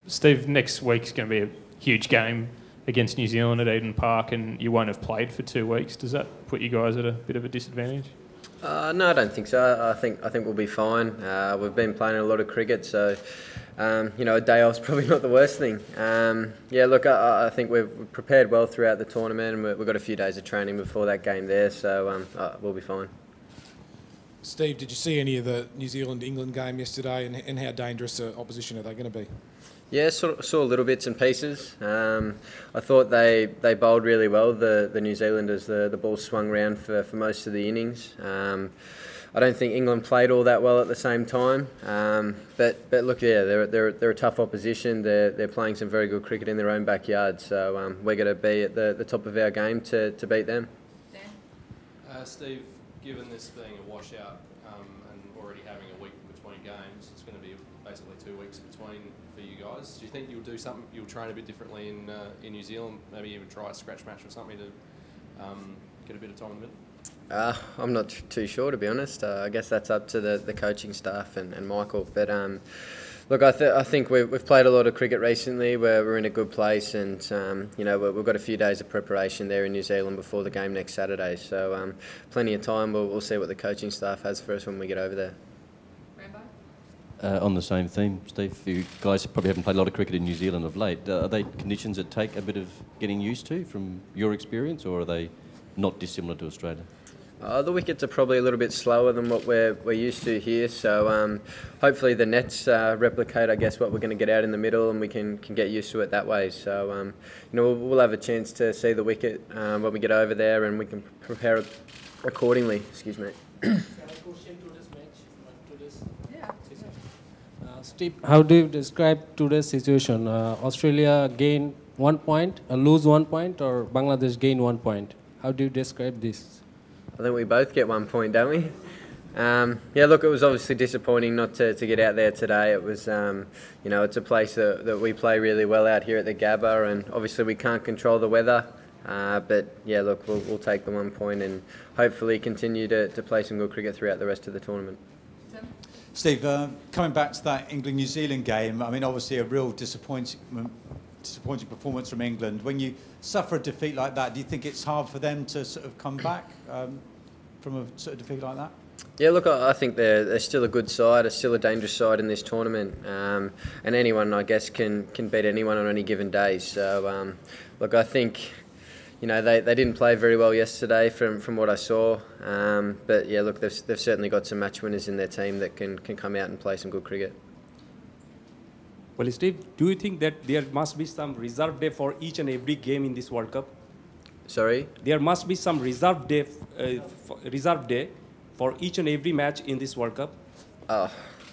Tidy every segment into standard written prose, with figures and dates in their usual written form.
Steve, next week's going to be a huge game against New Zealand at Eden Park, and you won't have played for 2 weeks. Does that put you guys at a bit of a disadvantage? No, I don't think so. I think we'll be fine. We've been playing a lot of cricket, so a day off's probably not the worst thing. Look, I think we've prepared well throughout the tournament, and we've got a few days of training before that game there, so we'll be fine. Steve, did you see any of the New Zealand-England game yesterday, and how dangerous an opposition are they going to be? Yeah, saw little bits and pieces. I thought they bowled really well, the New Zealanders. The ball swung round for most of the innings. I don't think England played all that well at the same time. But look, yeah, they're a tough opposition. They're playing some very good cricket in their own backyard. So we're going to be at the top of our game to beat them. Steve, given this being a washout and already having a week between games, it's going to be basically 2 weeks between for you guys. Do you think you'll do something? You'll train a bit differently in New Zealand? Maybe even try a scratch match or something to get a bit of time in the middle? I'm not too sure, to be honest. I guess that's up to the coaching staff and Michael. But look, I think we've played a lot of cricket recently. We're in a good place, and we've got a few days of preparation there in New Zealand before the game next Saturday. So plenty of time. We'll see what the coaching staff has for us when we get over there. On the same theme, Steve, you guys probably haven't played a lot of cricket in New Zealand of late. Are they conditions that take a bit of getting used to from your experience, or are they not dissimilar to Australia? The wickets are probably a little bit slower than what we're used to here, so hopefully the nets replicate, I guess, what we're going to get out in the middle, and we can get used to it that way. So we'll have a chance to see the wicket when we get over there, and we can prepare accordingly. Excuse me. Steve, how do you describe today's situation? Australia gain 1 point, lose 1 point, or Bangladesh gain 1 point? How do you describe this? I think we both get 1 point, don't we? Look, it was obviously disappointing not to get out there today. It was, it's a place that we play really well out here at the Gabba, and obviously we can't control the weather. But yeah, look, we'll take the 1 point and hopefully continue to play some good cricket throughout the rest of the tournament. Steve, coming back to that England-New Zealand game, I mean, obviously a real disappointing performance from England. When you suffer a defeat like that, do you think it's hard for them to sort of come back from a sort of defeat like that? Yeah, look, I think they're still a good side, still a dangerous side in this tournament, and anyone, I guess, can beat anyone on any given day. So, look, I think, they didn't play very well yesterday from what I saw, but yeah, look, they've certainly got some match winners in their team that can come out and play some good cricket. Well, Steve, do you think that there must be some reserve day for each and every game in this World Cup? Sorry? There must be some reserve day for each and every match in this World Cup?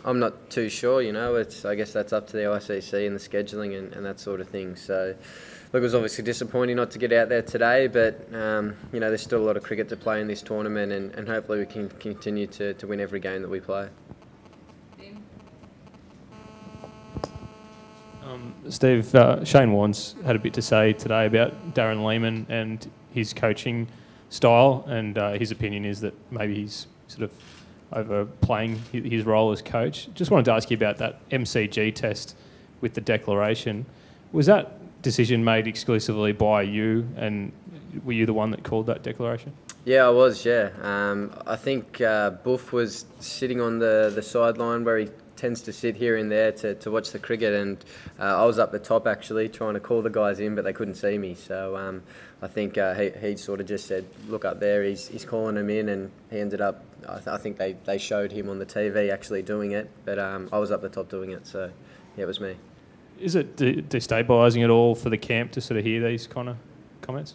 I'm not too sure, I guess that's up to the ICC and the scheduling and that sort of thing. So, look, it was obviously disappointing not to get out there today, but, there's still a lot of cricket to play in this tournament, and hopefully we can continue to win every game that we play. Steve, Shane Warne's had a bit to say today about Darren Lehmann and his coaching style, and his opinion is that maybe he's sort of overplaying his role as coach. Just wanted to ask you about that MCG test with the declaration. Was that decision made exclusively by you, and were you the one that called that declaration? Yeah, I was, yeah. I think Buff was sitting on the sideline where he tends to sit here and there to watch the cricket, and I was up the top actually trying to call the guys in, but they couldn't see me. So I think he sort of just said, look up there, he's calling them in, and he ended up, I think they showed him on the TV actually doing it, but I was up the top doing it, so yeah, it was me. Is it destabilising at all for the camp to sort of hear these kind of comments?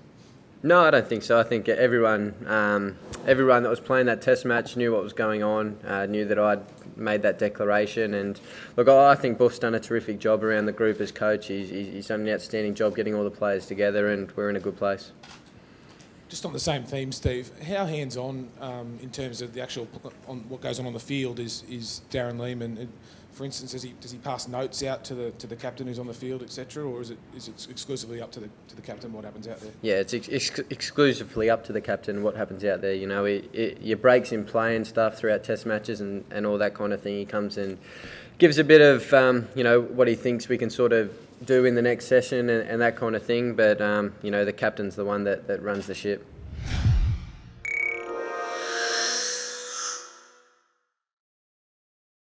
No, I don't think so. I think everyone that was playing that test match knew what was going on, knew that I'd made that declaration. And look, I think Buff's done a terrific job around the group as coach. He's done an outstanding job getting all the players together, and we're in a good place. Just on the same theme, Steve, how hands-on in terms of the actual on what goes on the field is Darren Lehmann? For instance, does he pass notes out to the captain who's on the field, etc., or is it exclusively up to the captain what happens out there? Yeah, it's exclusively up to the captain what happens out there. You know, your breaks in play and stuff throughout Test matches and all that kind of thing. He comes and gives a bit of you know, what he thinks we can sort of do in the next session and that kind of thing. But you know, the captain's the one that runs the ship.